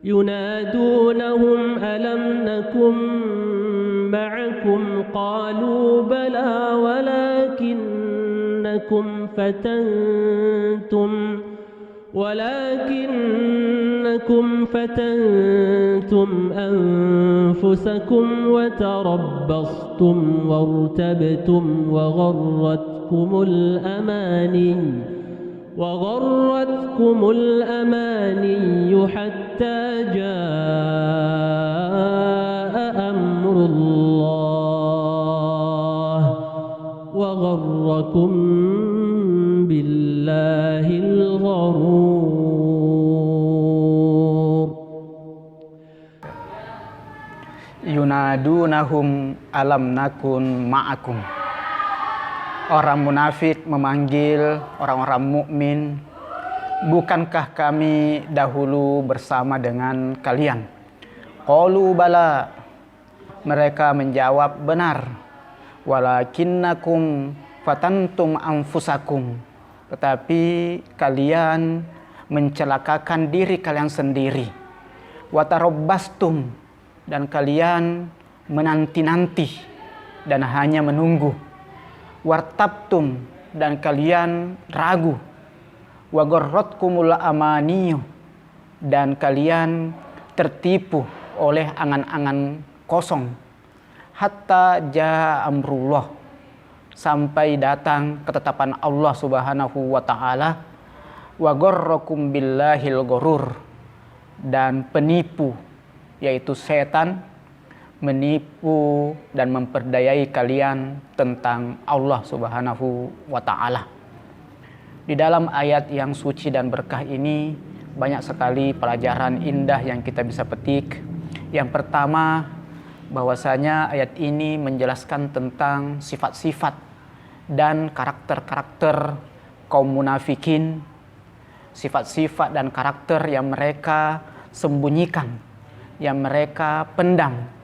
ينادونهم ألم نكن معكم قالوا بلى ولكنكم فتنتم أنفسكم وتربصتم وارتبتم وغرتكم الأماني حتى جاء أمر الله وغركم بالله الغرور. Yunadunahum alam nakun ma'akum. Orang munafik memanggil orang-orang mukmin, bukankah kami dahulu bersama dengan kalian? Qalu bala. Mereka menjawab benar. Walakinnakum fatantum anfusakum. Tetapi kalian mencelakakan diri kalian sendiri. Watarabbastum, dan kalian menanti-nanti dan hanya menunggu. Wartabtum, dan kalian ragu. Wagharratkumul amaniyu, dan kalian tertipu oleh angan-angan kosong. Hatta jaa amrullah, sampai datang ketetapan Allah Subhanahu wa taala. Wa gharrakum billahil ghurur, dan penipu yaitu setan menipu dan memperdayai kalian tentang Allah Subhanahu wa taala. Di dalam ayat yang suci dan berkah ini banyak sekali pelajaran indah yang kita bisa petik. Yang pertama, bahwasanya ayat ini menjelaskan tentang sifat-sifat dan karakter-karakter kaum munafikin, sifat-sifat dan karakter yang mereka sembunyikan, yang mereka pendam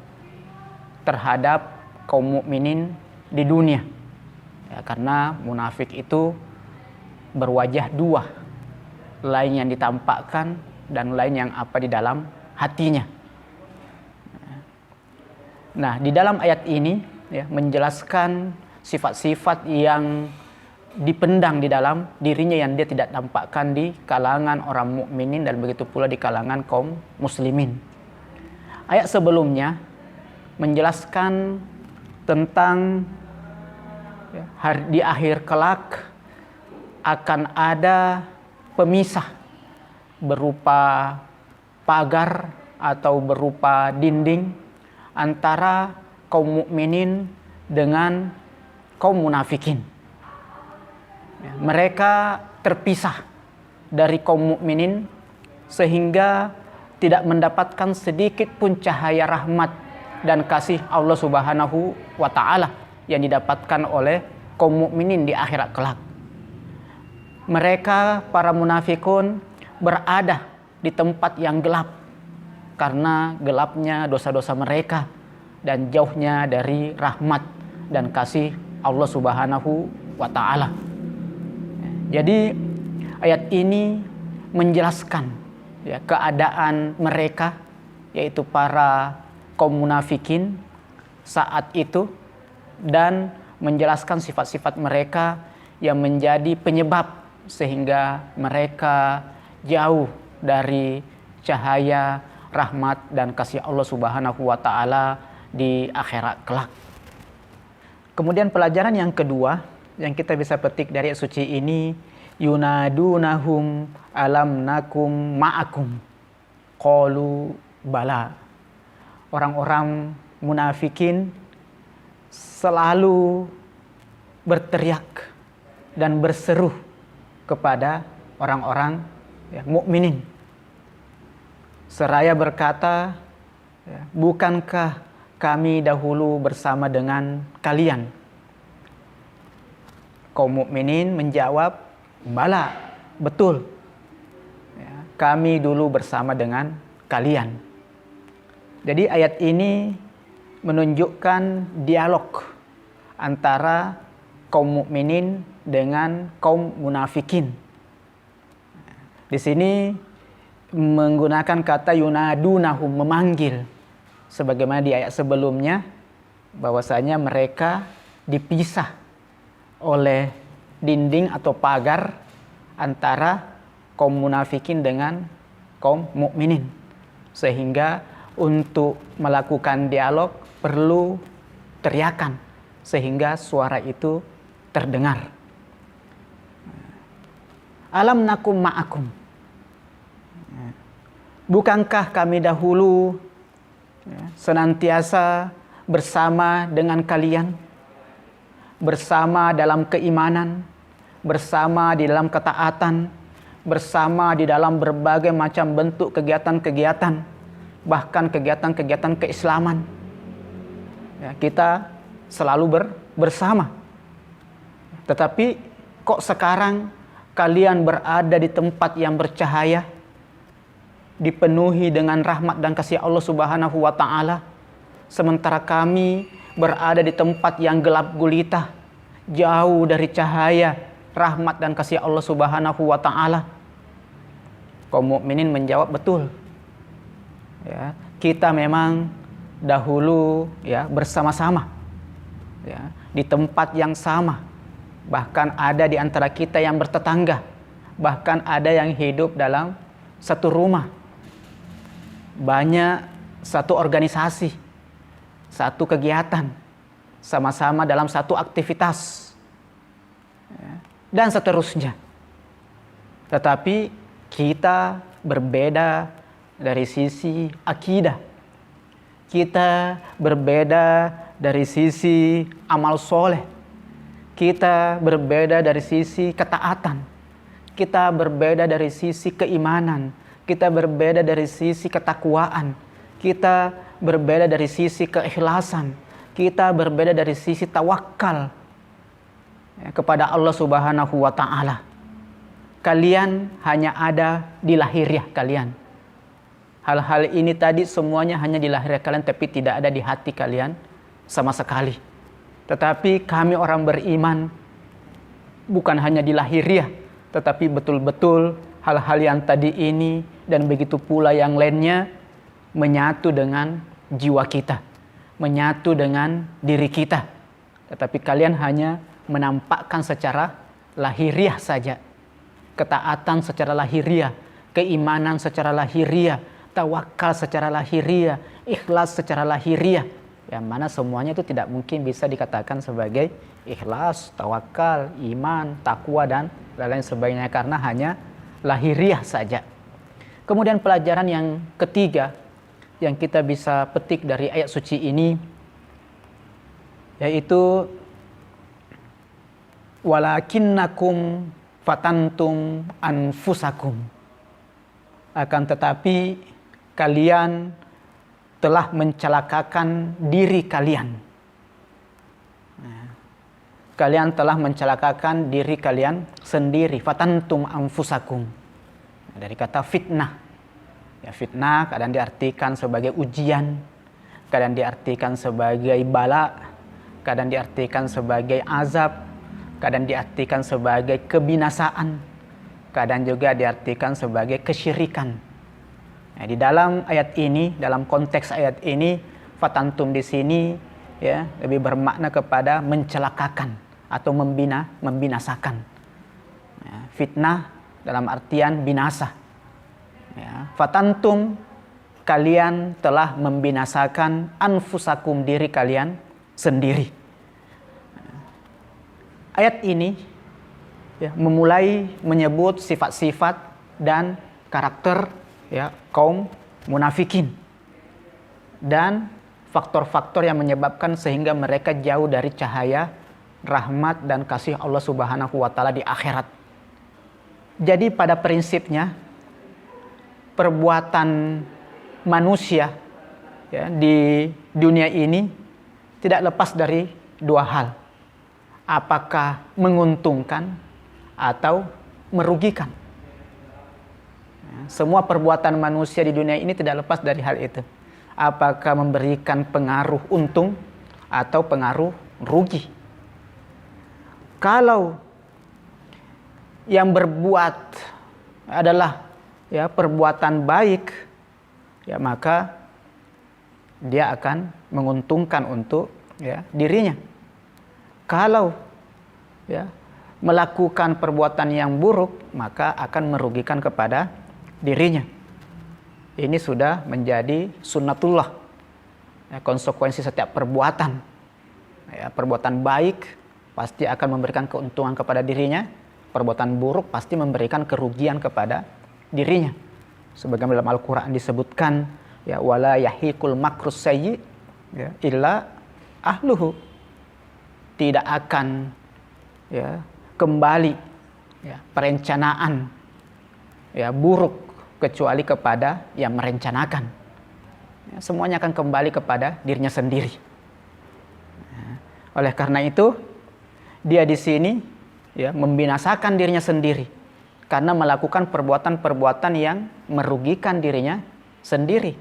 terhadap kaum mukminin di dunia. Ya, karena munafik itu berwajah dua, lain yang ditampakkan dan lain yang apa di dalam hatinya. Nah, di dalam ayat ini ya, menjelaskan sifat-sifat yang dipendam di dalam dirinya yang dia tidak tampakkan di kalangan orang mukminin dan begitu pula di kalangan kaum muslimin. Ayat sebelumnya menjelaskan tentang ya, di akhir kelak akan ada pemisah berupa pagar atau berupa dinding antara kaum mukminin dengan kaum munafikin. Ya, mereka terpisah dari kaum mukminin sehingga tidak mendapatkan sedikit pun cahaya rahmat dan kasih Allah Subhanahu wa taala yang didapatkan oleh kaum mukminin di akhirat kelak. Mereka para munafikun berada di tempat yang gelap karena gelapnya dosa-dosa mereka dan jauhnya dari rahmat dan kasih Allah Subhanahu wa taala. Jadi ayat ini menjelaskan ya, keadaan mereka yaitu para kaum munafikin saat itu dan menjelaskan sifat-sifat mereka yang menjadi penyebab sehingga mereka jauh dari cahaya rahmat dan kasih Allah Subhanahu wa taala di akhirat kelak. Kemudian pelajaran yang kedua yang kita bisa petik dari ayat suci ini, yunadunahum alam nakum ma'akum qalu bala. Orang-orang munafikin selalu berteriak dan berseru kepada orang-orang ya, mukminin seraya berkata, ya, bukankah kami dahulu bersama dengan kalian? Kaum mukminin menjawab, bala, betul, ya, kami dulu bersama dengan kalian. Jadi ayat ini menunjukkan dialog antara kaum mukminin dengan kaum munafikin. Di sini menggunakan kata yunadunahum, memanggil. Sebagaimana di ayat sebelumnya, bahwasanya mereka dipisah oleh dinding atau pagar antara kaum munafikin dengan kaum mukminin. Sehingga untuk melakukan dialog perlu teriakan sehingga suara itu terdengar. Alam nakum ma'akum. Bukankah kami dahulu senantiasa bersama dengan kalian, bersama dalam keimanan, bersama di dalam ketaatan, bersama di dalam berbagai macam bentuk kegiatan-kegiatan, bahkan kegiatan-kegiatan keislaman. Ya, kita selalu bersama. Tetapi kok sekarang kalian berada di tempat yang bercahaya, dipenuhi dengan rahmat dan kasih Allah Subhanahu wa taala, sementara kami berada di tempat yang gelap gulita, jauh dari cahaya rahmat dan kasih Allah Subhanahu wa taala. Kaum mukminin menjawab, betul. Ya, kita memang dahulu ya bersama-sama. Ya, di tempat yang sama. Bahkan ada di antara kita yang bertetangga. Bahkan ada yang hidup dalam satu rumah. Banyak satu organisasi, satu kegiatan, sama-sama dalam satu aktivitas, dan seterusnya. Tetapi kita berbeda dari sisi akidah, kita berbeda dari sisi amal soleh, kita berbeda dari sisi ketaatan, kita berbeda dari sisi keimanan, kita berbeda dari sisi ketakwaan, kita berbeda dari sisi keikhlasan, kita berbeda dari sisi tawakal kepada Allah Subhanahu wa taala. Kalian hanya ada di lahiriah kalian. Hal-hal ini tadi semuanya hanya di lahiriah kalian, tapi tidak ada di hati kalian sama sekali. Tetapi kami orang beriman bukan hanya di lahiriah, tetapi betul-betul hal-hal yang tadi ini dan begitu pula yang lainnya menyatu dengan jiwa kita, menyatu dengan diri kita. Tetapi kalian hanya menampakkan secara lahiriah saja. Ketaatan secara lahiriah, keimanan secara lahiriah, tawakal secara lahiriah, ikhlas secara lahiriah. Yang mana semuanya itu tidak mungkin bisa dikatakan sebagai ikhlas, tawakal, iman, takwa dan lain-lain sebagainya, karena hanya lahiriah saja. Kemudian pelajaran yang ketiga yang kita bisa petik dari ayat suci ini, yaitu walakinnakum fatantum anfusakum, akan tetapi kalian telah mencelakakan diri kalian. Kalian telah mencelakakan diri kalian sendiri. Fatantum anfusakum, dari kata fitnah. Ya, fitnah kadang diartikan sebagai ujian, kadang diartikan sebagai bala, kadang diartikan sebagai azab, kadang diartikan sebagai kebinasaan, kadang juga diartikan sebagai kesyirikan. Nah, di dalam ayat ini, dalam konteks ayat ini, fatantum di sini ya lebih bermakna kepada mencelakakan atau membinasakan. Ya, fitnah dalam artian binasa. Ya, fatantum, kalian telah membinasakan anfusakum, diri kalian sendiri. Ayat ini ya, memulai menyebut sifat-sifat dan karakter ya, kaum munafikin dan faktor-faktor yang menyebabkan sehingga mereka jauh dari cahaya rahmat dan kasih Allah Subhanahu wa taala di akhirat. Jadi pada prinsipnya perbuatan manusia ya, di dunia ini tidak lepas dari dua hal. Apakah menguntungkan atau merugikan. Semua perbuatan manusia di dunia ini tidak lepas dari hal itu. Apakah memberikan pengaruh untung atau pengaruh rugi. Kalau yang berbuat adalah ya perbuatan baik, ya maka dia akan menguntungkan untuk ya dirinya. Kalau ya melakukan perbuatan yang buruk, maka akan merugikan kepada dirinya. Ini sudah menjadi sunnatullah, ya, konsekuensi setiap perbuatan. Ya, perbuatan baik pasti akan memberikan keuntungan kepada dirinya, perbuatan buruk pasti memberikan kerugian kepada dirinya. Sebagaimana dalam Al-Quran disebutkan, ya wala yahiqul makrus sayyi ya illa ahluhu, tidak akan ya kembali ya perencanaan ya buruk kecuali kepada yang merencanakan. Ya, semuanya akan kembali kepada dirinya sendiri. Ya, oleh karena itu dia di sini ya membinasakan dirinya sendiri karena melakukan perbuatan-perbuatan yang merugikan dirinya sendiri,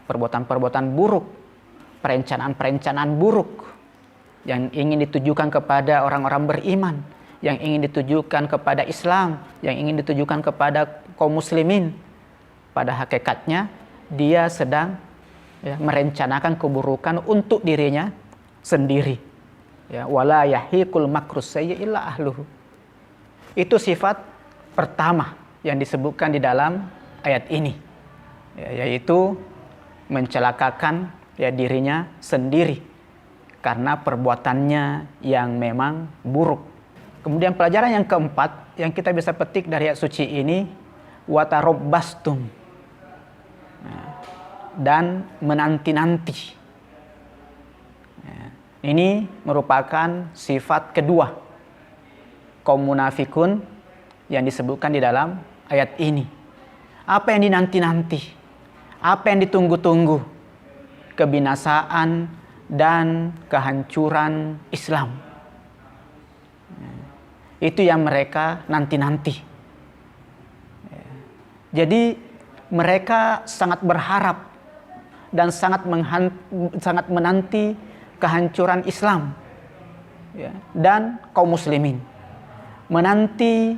perbuatan-perbuatan buruk, perencanaan-perencanaan buruk yang ingin ditujukan kepada orang-orang beriman, yang ingin ditujukan kepada Islam, yang ingin ditujukan kepada kaum muslimin. Pada hakikatnya dia sedang ya, merencanakan keburukan untuk dirinya sendiri. Ya, wala yahiqul makrus sayyi illa ahluhu. Itu sifat pertama yang disebutkan di dalam ayat ini, ya, yaitu mencelakakan ya dirinya sendiri karena perbuatannya yang memang buruk. Kemudian pelajaran yang keempat yang kita bisa petik dari ayat suci ini, watarobbastum, dan menanti-nanti. Ini merupakan sifat kedua kaum munafikun yang disebutkan di dalam ayat ini. Apa yang dinanti-nanti? Apa yang ditunggu-tunggu? Kebinasaan dan kehancuran Islam. Itu yang mereka nanti-nanti. Jadi mereka sangat berharap dan sangat menanti kehancuran Islam ya, dan kaum muslimin. Menanti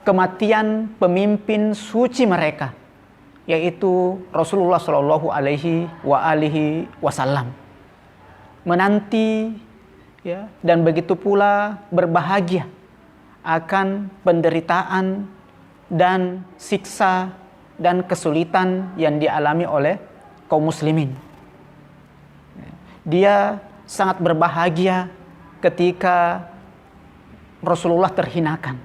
kematian pemimpin suci mereka, yaitu Rasulullah Shallallahu Alaihi Wasallam. Menanti ya, dan begitu pula berbahagia akan penderitaan dan siksa dan kesulitan yang dialami oleh kaum muslimin. Dia sangat berbahagia ketika Rasulullah terhinakan,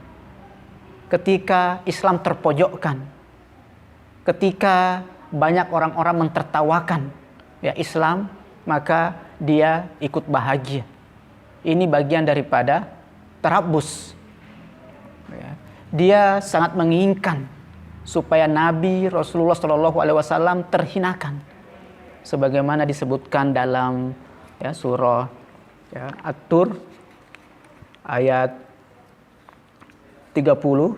ketika Islam terpojokkan, ketika banyak orang-orang mentertawakan ya Islam, maka dia ikut bahagia. Ini bagian daripada tarabbus. Dia sangat menginginkan supaya Nabi Rasulullah SAW terhinakan, sebagaimana disebutkan dalam ya, surah ya, At-Tur ayat 30.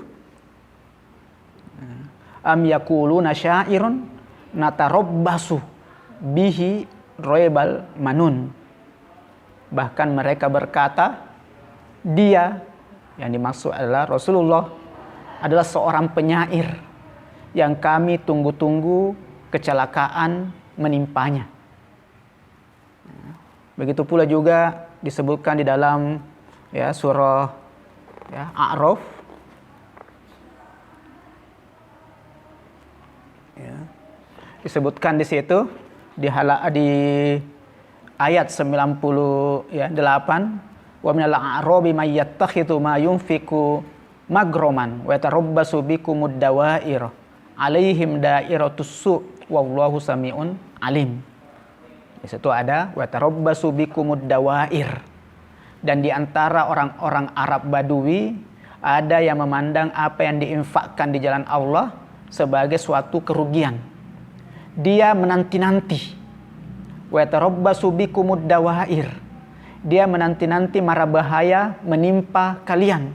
Am yaquluna syairun natarabbasu bihi raibal manun. Bahkan mereka berkata, dia yang dimaksud adalah Rasulullah adalah seorang penyair yang kami tunggu-tunggu kecelakaan menimpanya. Begitu pula juga disebutkan di dalam ya surah ya, A'raf ya, disebutkan di situ di ayat 98, wa minal a'rabi may yattakhidhu ma yunfiqu magroman wa yatarabbasu bikumud dawair alaihim dairatus su wallahu samiun alim. Di situ ada wa yatarabbasu bikumud dawair. Dan di antara orang-orang Arab Badui ada yang memandang apa yang diinfakkan di jalan Allah sebagai suatu kerugian. Dia menanti-nanti. Wa yatarabbasu bikumud dawair. Dia menanti-nanti mara bahaya menimpa kalian.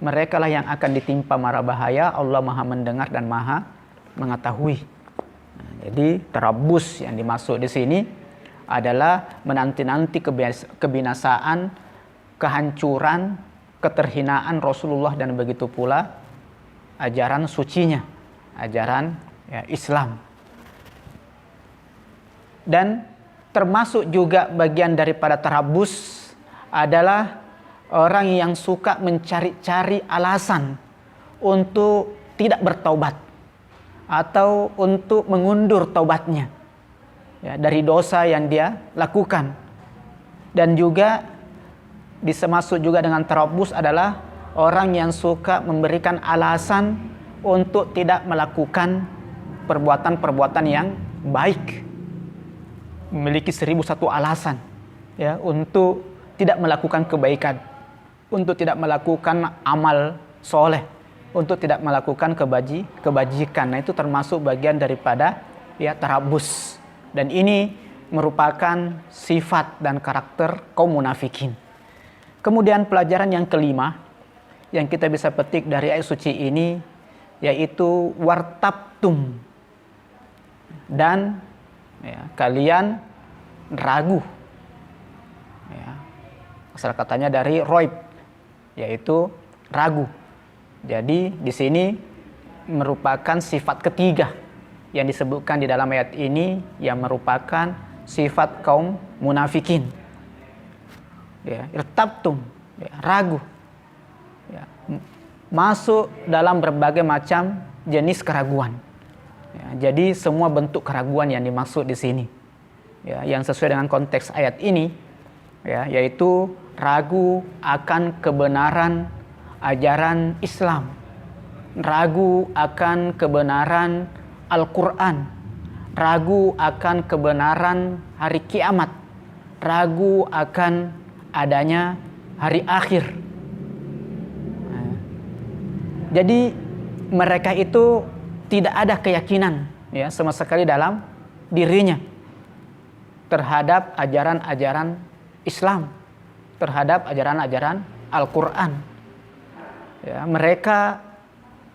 Mereka lah yang akan ditimpa mara bahaya. Allah Maha mendengar dan Maha mengetahui. Nah, jadi tarabbus yang dimaksud di sini adalah menanti-nanti kebinasaan, kehancuran, keterhinaan Rasulullah dan begitu pula ajaran sucinya. ajaran Islam. Dan termasuk juga bagian daripada tarabus adalah orang yang suka mencari-cari alasan untuk tidak bertaubat atau untuk mengundur taubatnya dari dosa yang dia lakukan. Dan juga bisa masuk juga dengan tarabus adalah orang yang suka memberikan alasan untuk tidak melakukan perbuatan-perbuatan yang baik. Memiliki 1001 alasan untuk tidak melakukan kebaikan, untuk tidak melakukan amal soleh, untuk tidak melakukan kebajikan. Nah, itu termasuk bagian daripada tarabus. Dan ini merupakan sifat dan karakter kaum munafikin. Kemudian pelajaran yang kelima yang kita bisa petik dari ayat suci ini, yaitu wartabtum, dan kalian ragu. Asal katanya dari roib, yaitu ragu. Jadi di sini merupakan sifat ketiga yang disebutkan di dalam ayat ini, yang merupakan sifat kaum munafikin. Irtabtum, ragu. Masuk dalam berbagai macam jenis keraguan. Jadi semua bentuk keraguan yang dimaksud di sini, yang sesuai dengan konteks ayat ini, yaitu ragu akan kebenaran ajaran Islam, ragu akan kebenaran Al-Quran, ragu akan kebenaran hari kiamat, ragu akan adanya hari akhir. Jadi mereka itu tidak ada keyakinan sama sekali dalam dirinya terhadap ajaran-ajaran Islam, terhadap ajaran-ajaran Al-Quran. Mereka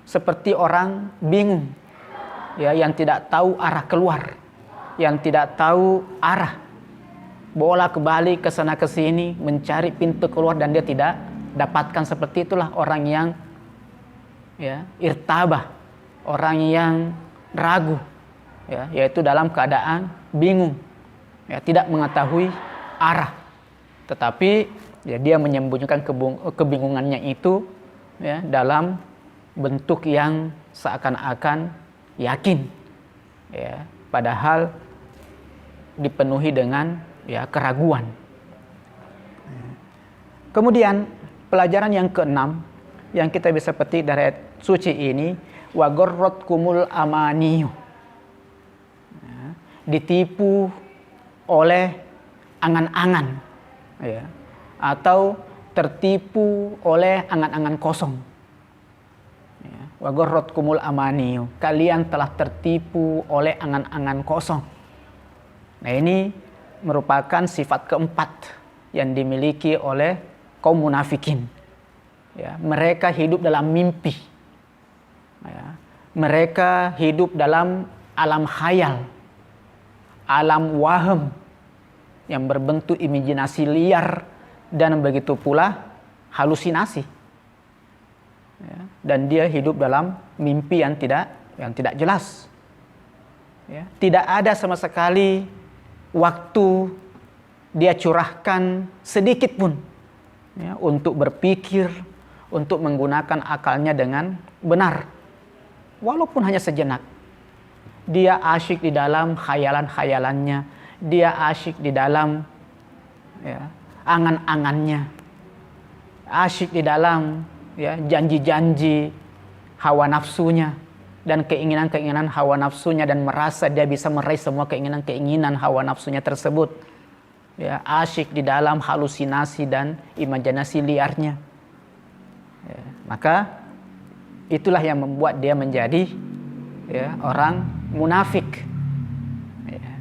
seperti orang bingung, yang tidak tahu arah keluar, yang tidak tahu arah, bolak-balik ke sana ke sini mencari pintu keluar dan dia tidak dapatkan. Seperti itulah orang yang irtabah, orang yang ragu, yaitu dalam keadaan bingung, tidak mengetahui arah. Tetapi dia menyembunyikan kebingungannya itu dalam bentuk yang seakan-akan yakin, padahal dipenuhi dengan keraguan. Kemudian pelajaran yang keenam yang kita bisa petik dari ayat suci ini, wa gharratkumul amaniyu, ditipu oleh angan-angan, atau tertipu oleh angan-angan kosong. Wa gharratkumul amaniyu, kalian telah tertipu oleh angan-angan kosong. Nah, ini merupakan sifat keempat yang dimiliki oleh kaum munafikin. Mereka hidup dalam mimpi. Mereka hidup dalam alam khayal, alam waham yang berbentuk imajinasi liar dan begitu pula halusinasi. Dan dia hidup dalam mimpi yang tidak jelas. Tidak ada sama sekali waktu dia curahkan sedikit pun untuk berpikir, untuk menggunakan akalnya dengan benar. Walaupun hanya sejenak. Dia asyik di dalam khayalan-khayalannya, dia asyik di dalam angan-angannya, asyik di dalam janji-janji hawa nafsunya dan keinginan-keinginan hawa nafsunya, dan merasa dia bisa meraih semua keinginan-keinginan hawa nafsunya tersebut. Asyik di dalam halusinasi dan imajinasi liarnya. Maka itulah yang membuat dia menjadi orang munafik,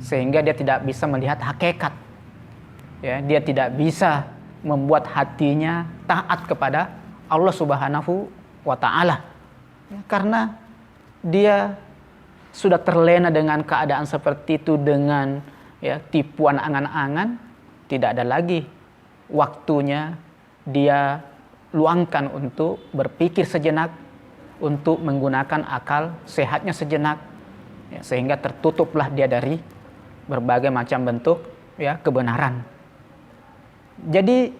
sehingga dia tidak bisa melihat hakikat. Dia tidak bisa membuat hatinya taat kepada Allah Subhanahu wa Ta'ala, karena dia sudah terlena dengan keadaan seperti itu, dengan tipuan angan-angan. Tidak ada lagi waktunya dia luangkan untuk berpikir sejenak, untuk menggunakan akal sehatnya sejenak, ya, sehingga tertutuplah dia dari berbagai macam bentuk, ya, kebenaran. Jadi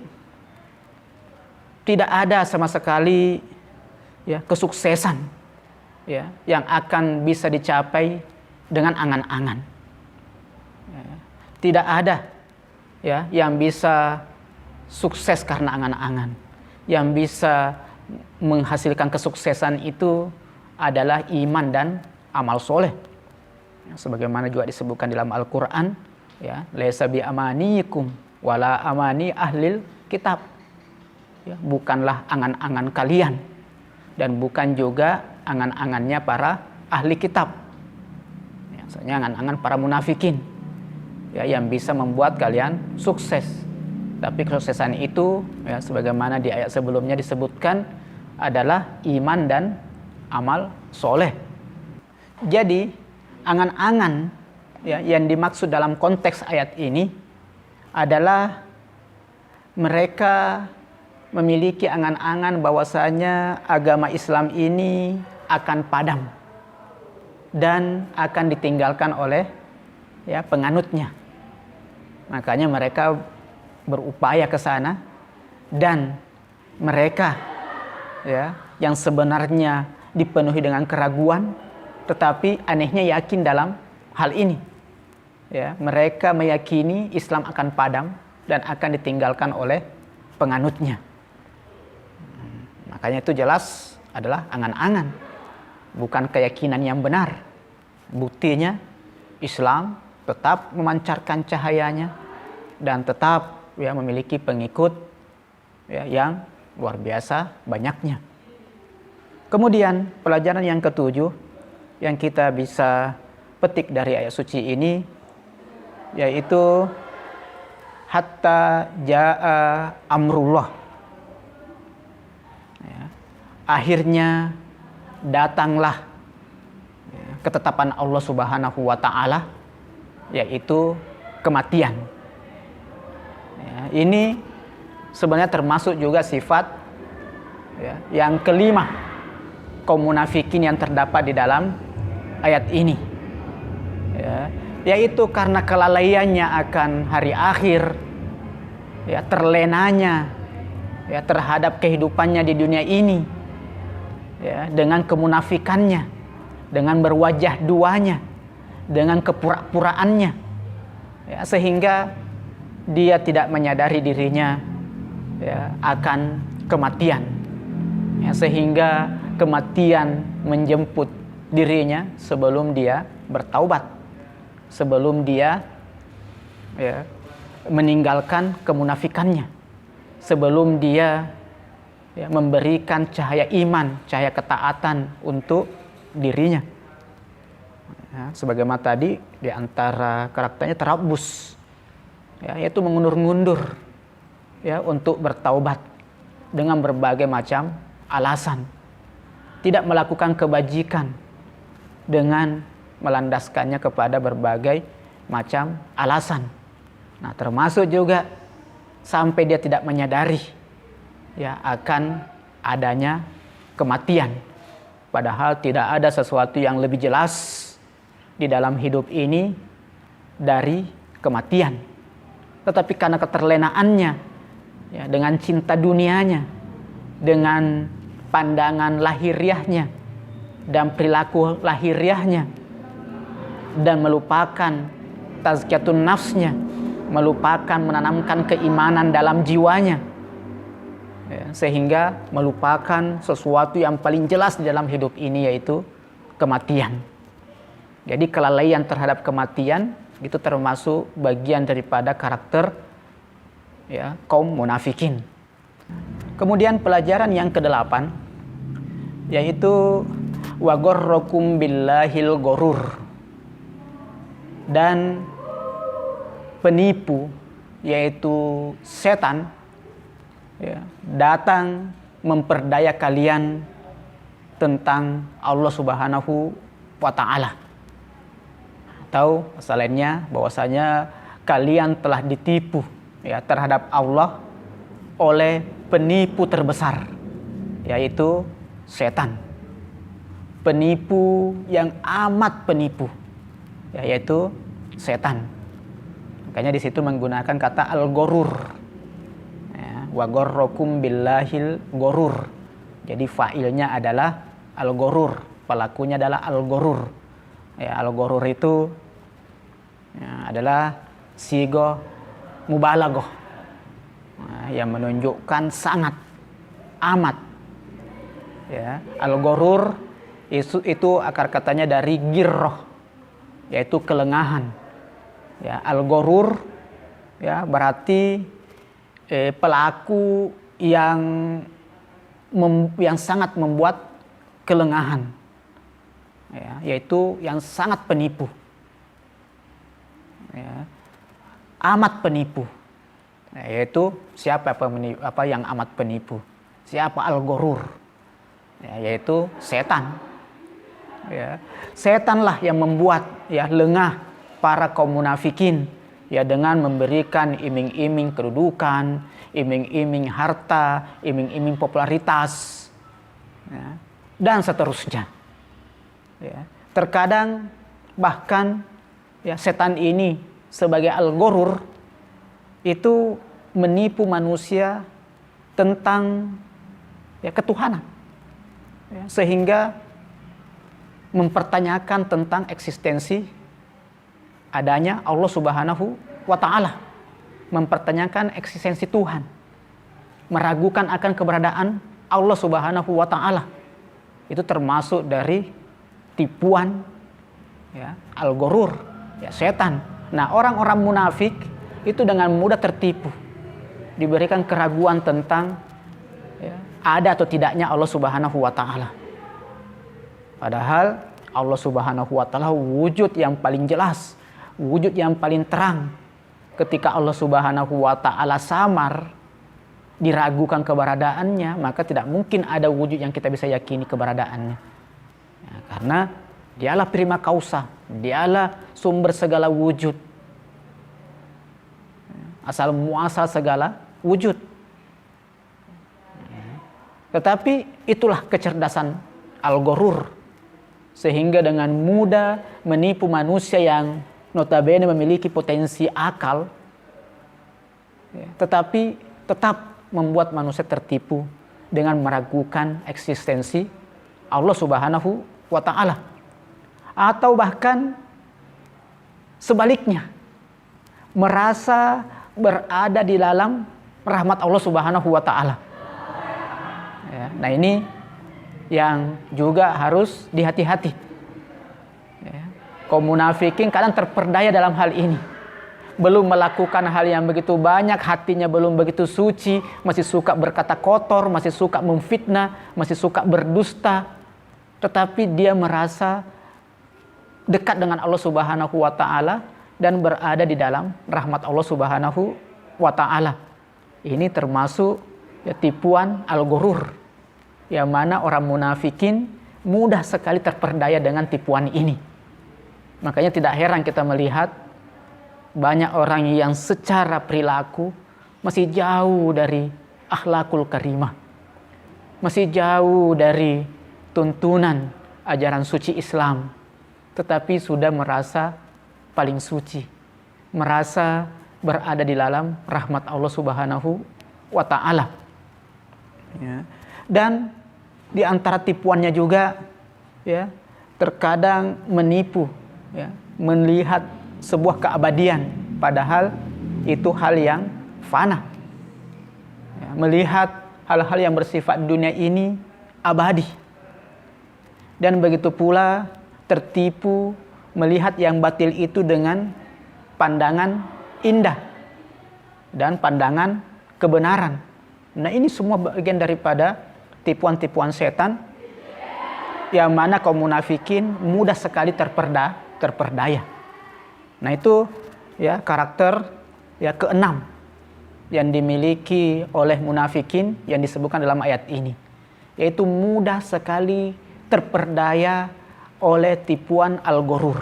tidak ada sama sekali, ya, kesuksesan, ya, yang akan bisa dicapai dengan angan-angan. Ya, tidak ada, ya, yang bisa sukses karena angan-angan. Yang bisa menghasilkan kesuksesan itu adalah iman dan amal soleh. Ya, sebagaimana juga disebutkan dalam Al-Quran, ya, laisa bi amanikum wala amani ahlil kitab. Ya, bukanlah angan-angan kalian dan bukan juga angan-angannya para ahli kitab. Ya, maksudnya angan-angan para munafikin, ya, yang bisa membuat kalian sukses. Tapi kesuksesan itu, ya, sebagaimana di ayat sebelumnya disebutkan, adalah iman dan amal soleh. Jadi angan-angan, ya, yang dimaksud dalam konteks ayat ini adalah mereka memiliki angan-angan bahwasanya agama Islam ini akan padam dan akan ditinggalkan oleh, ya, penganutnya. Makanya mereka berupaya ke sana, dan mereka, ya, yang sebenarnya dipenuhi dengan keraguan, tetapi anehnya yakin dalam hal ini. Ya, mereka meyakini Islam akan padam dan akan ditinggalkan oleh penganutnya. Makanya itu jelas adalah angan-angan, bukan keyakinan yang benar. Buktinya Islam tetap memancarkan cahayanya dan tetap, ya, memiliki pengikut, ya, yang luar biasa banyaknya. Kemudian pelajaran yang ketujuh yang kita bisa petik dari ayat suci ini, yaitu hatta jaa amrullah. Ya, akhirnya datanglah, ya, ketetapan Allah Subhanahu wa taala, yaitu kematian. Ya, ini sebenarnya termasuk juga sifat, ya, yang kelima kaum munafikin yang terdapat di dalam ayat ini, ya, yaitu karena kelalaiannya akan hari akhir, ya, terlenanya, ya, terhadap kehidupannya di dunia ini, ya, dengan kemunafikannya, dengan berwajah duanya, dengan kepura-puraannya, ya, sehingga dia tidak menyadari dirinya, ya, akan kematian, ya, sehingga kematian menjemput dirinya sebelum dia bertaubat, sebelum dia, ya, meninggalkan kemunafikannya, sebelum dia, ya, memberikan cahaya iman, cahaya ketaatan untuk dirinya. Ya, sebagaimana tadi di antara karakternya terabus, ya, yaitu mengundur-ngundur, ya, untuk bertaubat dengan berbagai macam alasan, tidak melakukan kebajikan dengan melandaskannya kepada berbagai macam alasan. Nah, termasuk juga sampai dia tidak menyadari, ya, akan adanya kematian, padahal tidak ada sesuatu yang lebih jelas di dalam hidup ini dari kematian. Tetapi karena keterlenaannya, ya, dengan cinta dunianya, dengan pandangan lahiriahnya dan perilaku lahiriahnya, dan melupakan tazkiyatun nafsnya, melupakan menanamkan keimanan dalam jiwanya, ya, sehingga melupakan sesuatu yang paling jelas di dalam hidup ini, yaitu kematian. Jadi kelalaian terhadap kematian itu termasuk bagian daripada karakter, ya, kaum munafikin. Kemudian pelajaran yang ke-8, yaitu wagorrokum billahil gorur, dan penipu, yaitu setan, ya, datang memperdaya kalian tentang Allah Subhanahu wa ta'ala. Atau asalnya bahwasanya kalian telah ditipu, ya, terhadap Allah oleh penipu terbesar, yaitu setan. penipu yang amat penipu, yaitu setan. Makanya di situ menggunakan kata al-ghurur. Wa gharrakum billahil ghurur. Jadi fa'ilnya adalah al-ghurur, pelakunya adalah al-ghurur. Al-ghurur itu adalah sigo mubalaghah, yang menunjukkan sangat, amat. Al-ghurur itu akar katanya dari girroh, yaitu kelengahan. Al-ghurur berarti pelaku yang sangat membuat kelengahan, yaitu yang sangat penipu, amat penipu. Yaitu siapa yang amat penipu? Siapa al-ghurur? Yaitu setan. Setanlah yang membuat lengah para kaum munafikin dengan memberikan iming-iming kedudukan, iming-iming harta, iming-iming popularitas, dan seterusnya. Terkadang bahkan setan ini sebagai al-ghurur itu menipu manusia tentang ketuhanan, sehingga mempertanyakan tentang eksistensi adanya Allah Subhanahu wa Ta'ala, mempertanyakan eksistensi Tuhan, meragukan akan keberadaan Allah Subhanahu wa Ta'ala. Itu termasuk dari tipuan al-ghurur, setan. Nah, orang-orang munafik itu dengan mudah tertipu, diberikan keraguan tentang ada atau tidaknya Allah Subhanahu wa Ta'ala. Padahal Allah Subhanahu wa Ta'ala wujud yang paling jelas, wujud yang paling terang. Ketika Allah Subhanahu wa Ta'ala samar, diragukan keberadaannya, maka tidak mungkin ada wujud yang kita bisa yakini keberadaannya. Karena dialah prima causa, dialah sumber segala wujud, asal muasal segala wujud. Tetapi itulah kecerdasan al-ghurur, sehingga dengan mudah menipu manusia yang notabene memiliki potensi akal, tetapi tetap membuat manusia tertipu dengan meragukan eksistensi Allah Subhanahu wa Ta'ala. Atau bahkan sebaliknya, merasa berada di dalam rahmat Allah Subhanahu wa Ta'ala. Nah, ini yang juga harus dihati-hati. Kaum munafikin kadang terperdaya dalam hal ini. Belum melakukan hal yang begitu banyak, hatinya belum begitu suci, masih suka berkata kotor, masih suka memfitnah, masih suka berdusta. Tetapi dia merasa dekat dengan Allah Subhanahu wa Ta'ala dan berada di dalam rahmat Allah Subhanahu wa Ta'ala. Ini termasuk tipuan al-ghurur, yang mana orang munafikin mudah sekali terperdaya dengan tipuan ini. Makanya tidak heran kita melihat banyak orang yang secara perilaku masih jauh dari akhlakul karimah, masih jauh dari tuntunan ajaran suci Islam, tetapi sudah merasa paling suci, merasa berada di dalam rahmat Allah Subhanahu wa Ta'ala. Dan di antara tipuannya juga terkadang menipu, melihat sebuah keabadian, padahal itu hal yang fana. Melihat hal-hal yang bersifat dunia ini abadi. Dan begitu pula tertipu melihat yang batil itu dengan pandangan indah dan pandangan kebenaran. Nah, ini semua bagian daripada tipuan-tipuan setan, yang mana kaum munafikin mudah sekali terperdaya. Nah, itu karakter keenam yang dimiliki oleh munafikin yang disebutkan dalam ayat ini, yaitu mudah sekali terperdaya oleh tipuan al-ghurur,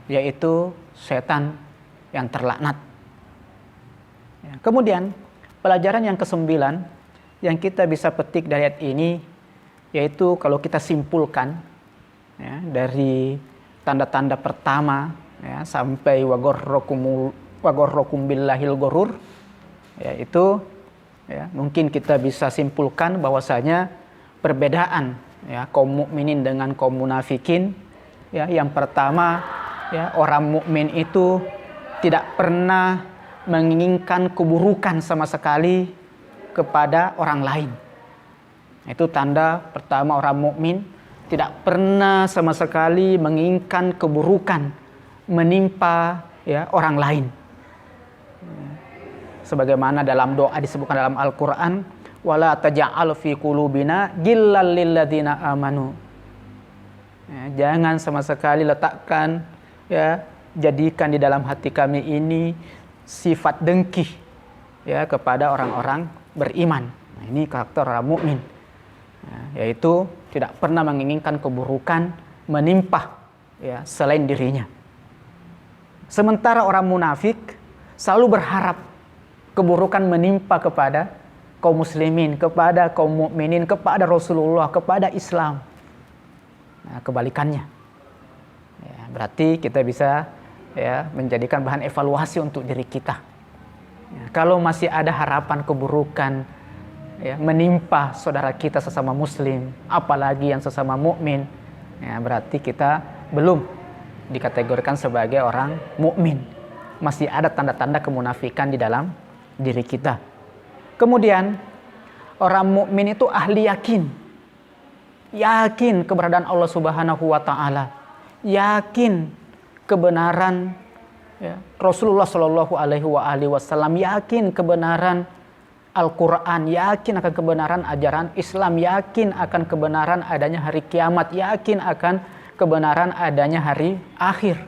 yaitu setan yang terlaknat. Kemudian pelajaran yang ke-9 yang kita bisa petik dari ayat ini, yaitu kalau kita simpulkan, ya, dari tanda-tanda pertama ya, sampai wagorrokum billahil gorur, ya, itu ya, mungkin kita bisa simpulkan bahwasanya perbedaan ya, kaum mukminin dengan kaum munafikin ya, yang pertama ya, orang mukmin itu tidak pernah menginginkan keburukan sama sekali kepada orang lain. Itu tanda pertama, orang mukmin tidak pernah sama sekali menginginkan keburukan menimpa ya, orang lain. Sebagaimana dalam doa disebutkan dalam Al-Qur'an, wala taj'al fi qulubina ghillal lil ladzina amanu. Ya, jangan sama sekali letakkan ya, jadikan di dalam hati kami ini sifat dengki ya, kepada orang-orang beriman. Nah, ini karakter orang mukmin. Ya, yaitu tidak pernah menginginkan keburukan menimpa ya, selain dirinya. Sementara orang munafik selalu berharap keburukan menimpa kepada kaum muslimin, kepada kaum mukminin, kepada Rasulullah, kepada Islam. Nah, kebalikannya. Ya, berarti kita bisa ya, menjadikan bahan evaluasi untuk diri kita. Ya, kalau masih ada harapan keburukan ya, menimpa saudara kita sesama muslim, apalagi yang sesama mukmin, ya, berarti kita belum dikategorikan sebagai orang mukmin. Masih ada tanda-tanda kemunafikan di dalam diri kita. Kemudian orang mukmin itu ahli yakin. Yakin keberadaan Allah Subhanahu wa taala. Yakin kebenaran ya, Rasulullah Shallallahu alaihi wasallam, yakin kebenaran Al-Quran, yakin akan kebenaran ajaran Islam, yakin akan kebenaran adanya hari kiamat, yakin akan kebenaran adanya hari akhir.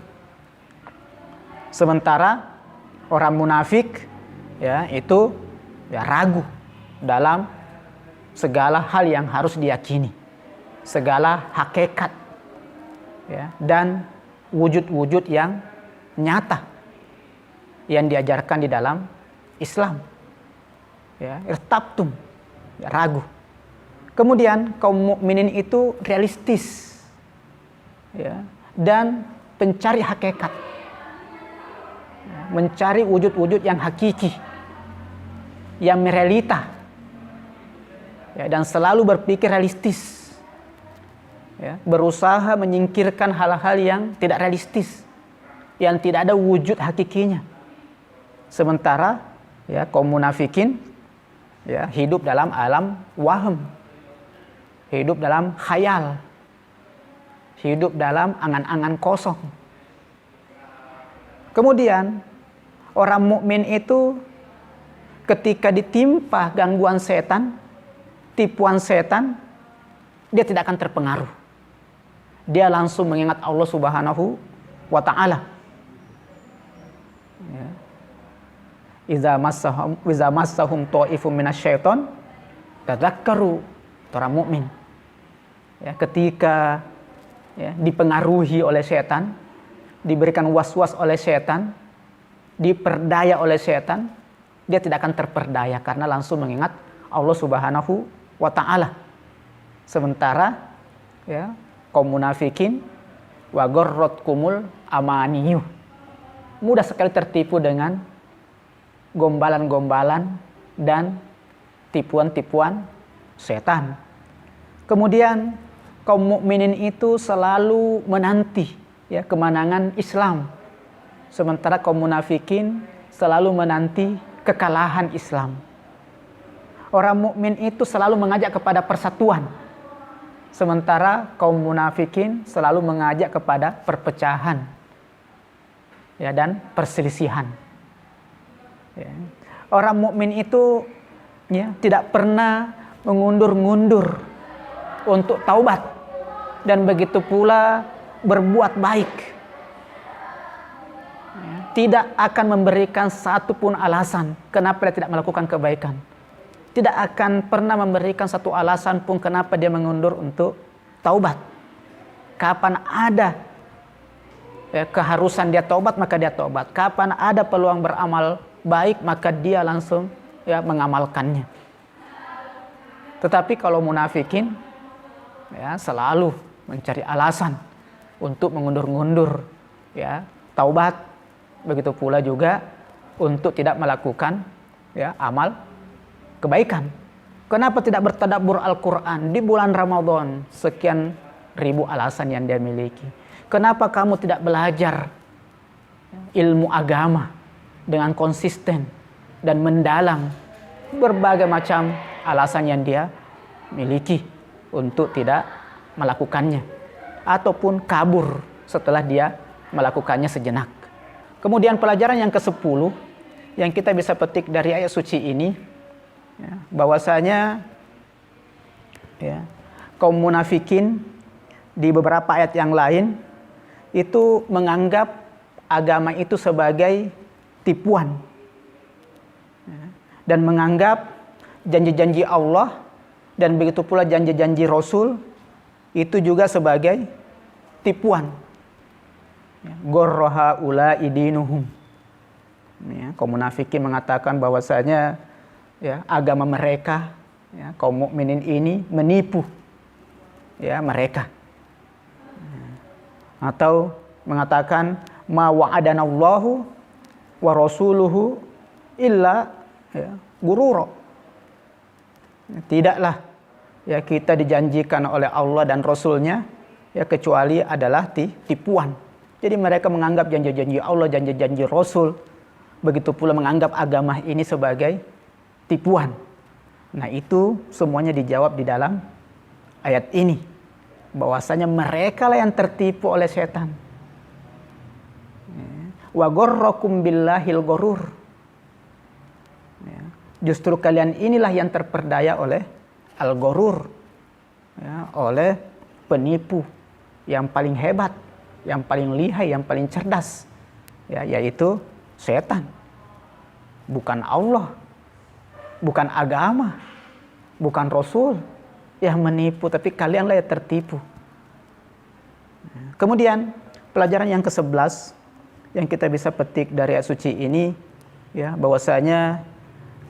Sementara orang munafik ya, itu ya, ragu dalam segala hal yang harus diyakini, segala hakikat ya, dan wujud-wujud yang nyata yang diajarkan di dalam Islam. Ya, irtabtum, ya, ragu. Kemudian kaum mukminin itu realistis ya, dan pencari hakikat ya, mencari wujud-wujud yang hakiki, yang realita ya, dan selalu berpikir realistis ya, berusaha menyingkirkan hal-hal yang tidak realistis, yang tidak ada wujud hakikinya. Sementara ya, kaum munafikin ya, hidup dalam alam waham, hidup dalam khayal, hidup dalam angan-angan kosong. Kemudian orang mukmin itu ketika ditimpa gangguan setan, tipuan setan, dia tidak akan terpengaruh. Dia langsung mengingat Allah Subhanahu wa taala. Ya. Iza massahum ta'ifum minasyaiton tadzakkaru, orang mukmin ya, ketika ya, dipengaruhi oleh setan, diberikan was-was oleh setan, diperdaya oleh setan, dia tidak akan terperdaya karena langsung mengingat Allah Subhanahu wa taala. Sementara ya, kaum munafikin wa gharratkumul amaniyu, mudah sekali tertipu dengan gombalan-gombalan dan tipuan-tipuan setan. Kemudian kaum mukminin itu selalu menanti ya, kemenangan Islam, sementara kaum munafikin selalu menanti kekalahan Islam. Orang mukmin itu selalu mengajak kepada persatuan, sementara kaum munafikin selalu mengajak kepada perpecahan ya, dan perselisihan. Ya. Orang mukmin itu ya, tidak pernah mengundur-ngundur untuk taubat, dan begitu pula berbuat baik. Ya. Tidak akan memberikan satu pun alasan kenapa dia tidak melakukan kebaikan. Tidak akan pernah memberikan satu alasan pun kenapa dia mengundur untuk taubat. Kapan ada ya, keharusan dia taubat, maka dia taubat. Kapan ada peluang beramal baik, maka dia langsung ya, mengamalkannya. Tetapi kalau munafikin ya, selalu mencari alasan untuk mengundur-undur ya taubat, begitu pula juga untuk tidak melakukan ya amal kebaikan. Kenapa tidak bertadabbur Al-Quran di bulan Ramadan? Sekian ribu alasan yang dia miliki. Kenapa kamu tidak belajar ilmu agama dengan konsisten dan mendalam? Berbagai macam alasan yang dia miliki untuk tidak melakukannya, ataupun kabur setelah dia melakukannya sejenak. Kemudian pelajaran yang ke-10 yang kita bisa petik dari ayat suci ini, ya, bahwasanya ya, kaum munafikin di beberapa ayat yang lain itu menganggap agama itu sebagai tipuan, ya, dan menganggap janji-janji Allah dan begitu pula janji-janji Rasul itu juga sebagai tipuan. Gorroha ula idinuhum. Ya, kaum munafikin mengatakan bahwasanya ya, agama mereka, ya, kaum mukminin ini menipu ya mereka. Atau mengatakan ma wa'adanallahu wa rasuluhu illa ya, gururo. Tidaklah ya kita dijanjikan oleh Allah dan Rasulnya ya kecuali adalah tipuan. Jadi mereka menganggap janji-janji Allah, janji-janji Rasul, begitu pula menganggap agama ini sebagai tipuan. Nah itu semuanya dijawab di dalam ayat ini, bahwasanya mereka lah yang tertipu oleh setan. Wa gharrakum billahil gharur. Justru kalian inilah yang terperdaya oleh al-gharur, ya, oleh penipu yang paling hebat, yang paling lihai, yang paling cerdas, ya, yaitu setan. Bukan Allah, bukan agama, bukan Rasul yang menipu, tapi kalianlah yang tertipu. Kemudian pelajaran yang ke-11 yang kita bisa petik dari ayat suci ini, ya, bahwasanya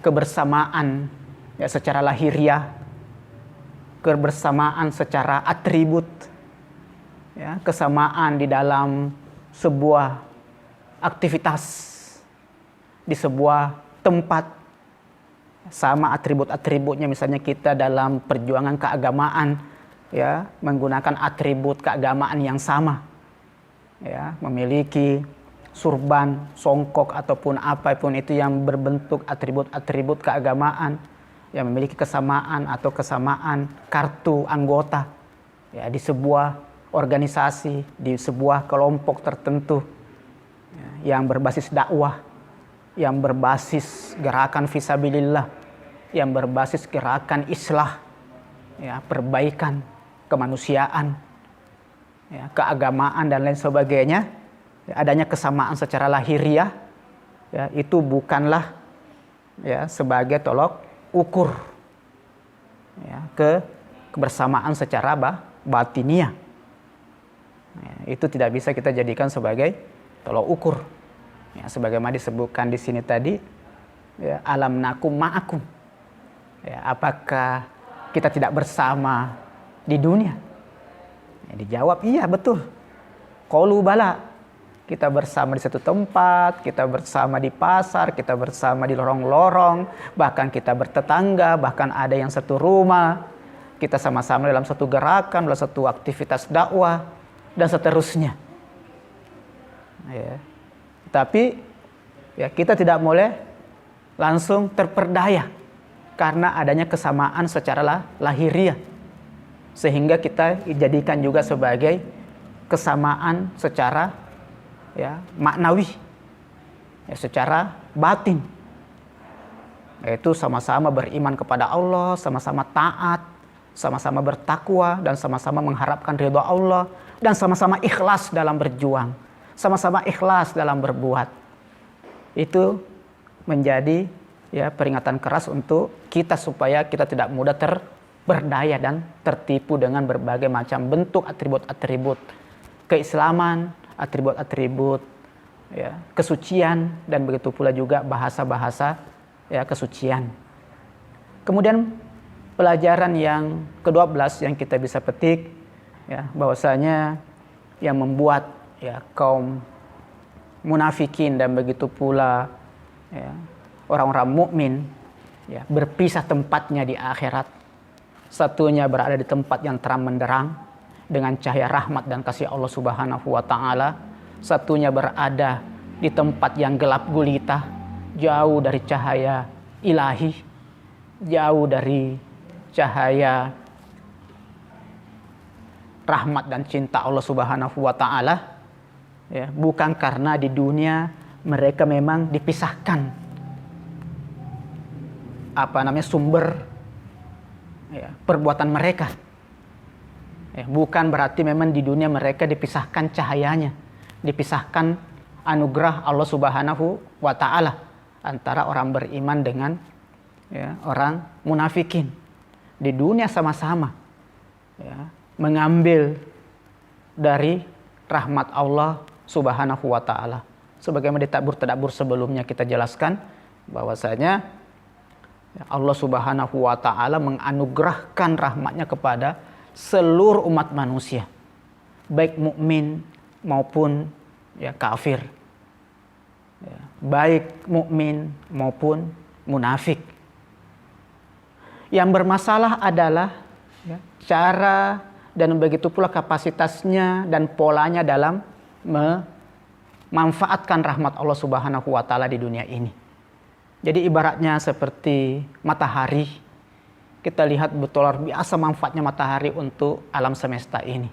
kebersamaan ya secara lahiriah, kebersamaan secara atribut, ya, kesamaan di dalam sebuah aktivitas, di sebuah tempat, sama atribut-atributnya. Misalnya kita dalam perjuangan keagamaan, ya, menggunakan atribut keagamaan yang sama, ya, memiliki surban, songkok ataupun apapun itu yang berbentuk atribut-atribut keagamaan, yang memiliki kesamaan atau kesamaan kartu anggota, ya, di sebuah organisasi, di sebuah kelompok tertentu, ya, yang berbasis dakwah, yang berbasis gerakan fisabilillah, yang berbasis gerakan islah, ya, perbaikan kemanusiaan, ya, keagamaan dan lain sebagainya. Ya, adanya kesamaan secara lahiriah, ya, itu bukanlah ya sebagai tolok ukur, ya, kebersamaan secara batiniah. Ya, itu tidak bisa kita jadikan sebagai tolok ukur. Ya, sebagaimana disebutkan di sini tadi, ya, alam nakum ma'akum. Ya, apakah kita tidak bersama di dunia? Ya, dijawab iya, betul. Qalu bala. Kita bersama di satu tempat, kita bersama di pasar, kita bersama di lorong-lorong, bahkan kita bertetangga, bahkan ada yang satu rumah. Kita sama-sama dalam satu gerakan, dalam satu aktivitas dakwah, dan seterusnya. Ya. Tapi ya, kita tidak boleh langsung terperdaya karena adanya kesamaan secara lahiriah, sehingga kita jadikan juga sebagai kesamaan secara ya maknawi, ya, secara batin, yaitu sama-sama beriman kepada Allah, sama-sama taat, sama-sama bertakwa, dan sama-sama mengharapkan ridha Allah, dan sama-sama ikhlas dalam berjuang, sama-sama ikhlas dalam berbuat. Itu menjadi ya peringatan keras untuk kita supaya kita tidak mudah terperdaya dan tertipu dengan berbagai macam bentuk atribut-atribut keislaman, atribut-atribut ya kesucian, dan begitu pula juga bahasa-bahasa ya kesucian. Kemudian pelajaran yang ke-12 yang kita bisa petik, ya, bahwasanya yang membuat ya kaum munafikin dan begitu pula ya, orang-orang mukmin ya, berpisah tempatnya di akhirat. Satunya berada di tempat yang terang benderang dengan cahaya rahmat dan kasih Allah Subhanahu wa taala. Satunya berada di tempat yang gelap gulita, jauh dari cahaya ilahi, jauh dari cahaya rahmat dan cinta Allah Subhanahu wa taala. Ya, bukan karena di dunia mereka memang dipisahkan sumber ya, perbuatan mereka. Ya, bukan berarti memang di dunia mereka dipisahkan cahayanya, dipisahkan anugerah Allah Subhanahu wa taala antara orang beriman dengan ya, orang munafikin. Di dunia sama-sama ya, mengambil dari rahmat Allah Subhanahu wa taala. Sebagaimana di tadabbur sebelumnya kita jelaskan bahwasanya Allah Subhanahu wa taala menganugerahkan rahmatnya kepada seluruh umat manusia, baik mukmin maupun ya kafir, ya, baik mukmin maupun munafik. Yang bermasalah adalah ya, cara dan begitu pula kapasitasnya dan polanya dalam memanfaatkan rahmat Allah Subhanahu wa taala di dunia ini. Jadi ibaratnya seperti matahari. Kita lihat betul luar biasa manfaatnya matahari untuk alam semesta ini.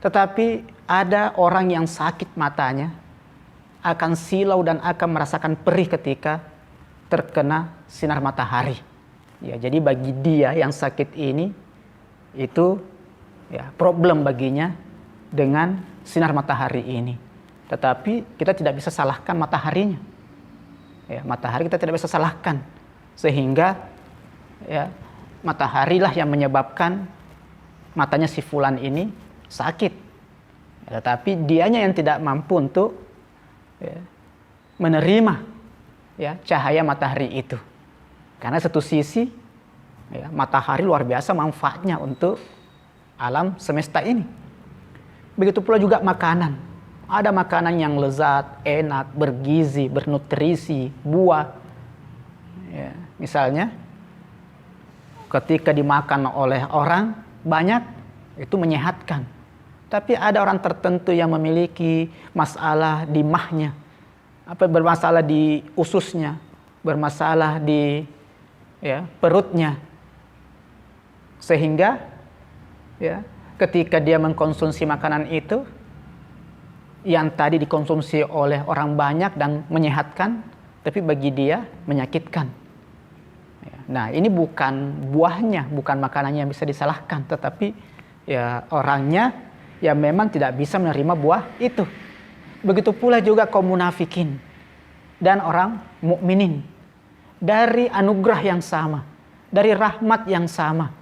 Tetapi ada orang yang sakit matanya, akan silau dan akan merasakan perih ketika terkena sinar matahari. Ya, jadi bagi dia yang sakit ini itu ya problem baginya dengan sinar matahari ini. Tetapi kita tidak bisa salahkan mataharinya. Ya, matahari kita tidak bisa salahkan. Sehingga ya mataharilah yang menyebabkan matanya si fulan ini sakit. Ya, tetapi dianya yang tidak mampu untuk ya, menerima ya cahaya matahari itu. Karena satu sisi ya, matahari luar biasa manfaatnya untuk alam semesta ini. Begitu pula juga makanan. Ada makanan yang lezat, enak, bergizi, bernutrisi, buah. Ya, misalnya, ketika dimakan oleh orang banyak, itu menyehatkan. Tapi ada orang tertentu yang memiliki masalah di mahnya, bermasalah di ususnya, bermasalah di ya, perutnya. Sehingga ya, ketika dia mengkonsumsi makanan itu yang tadi dikonsumsi oleh orang banyak dan menyehatkan, tapi bagi dia menyakitkan. Nah, ini bukan buahnya, bukan makanannya yang bisa disalahkan, tetapi ya orangnya yang memang tidak bisa menerima buah itu. Begitu pula juga kaum munafikin dan orang mukminin, dari anugerah yang sama, dari rahmat yang sama,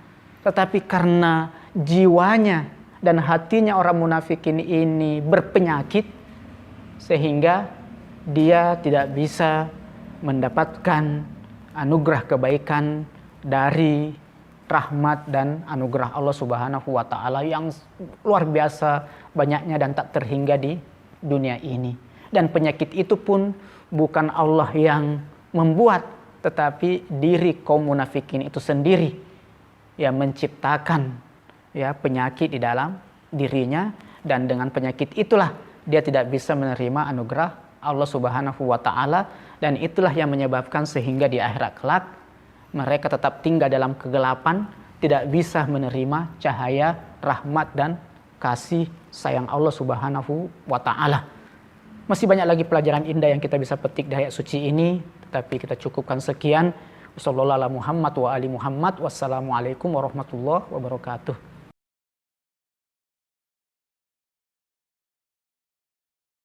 tetapi karena jiwanya dan hatinya orang munafikin ini berpenyakit, sehingga dia tidak bisa mendapatkan anugerah kebaikan dari rahmat dan anugerah Allah Subhanahu wa taala yang luar biasa banyaknya dan tak terhingga di dunia ini. Dan penyakit itu pun bukan Allah yang membuat, tetapi diri kaum munafikin itu sendiri yang menciptakan ya penyakit di dalam dirinya, dan dengan penyakit itulah dia tidak bisa menerima anugerah Allah Subhanahu wa taala, dan itulah yang menyebabkan sehingga di akhirat kelak mereka tetap tinggal dalam kegelapan, tidak bisa menerima cahaya rahmat dan kasih sayang Allah Subhanahu wa taala. Masih banyak lagi pelajaran indah yang kita bisa petik dari ayat suci ini, tetapi kita cukupkan sekian. Wassallallahu ala Muhammad wa ali Muhammad. Wassalamualaikum warahmatullahi wabarakatuh.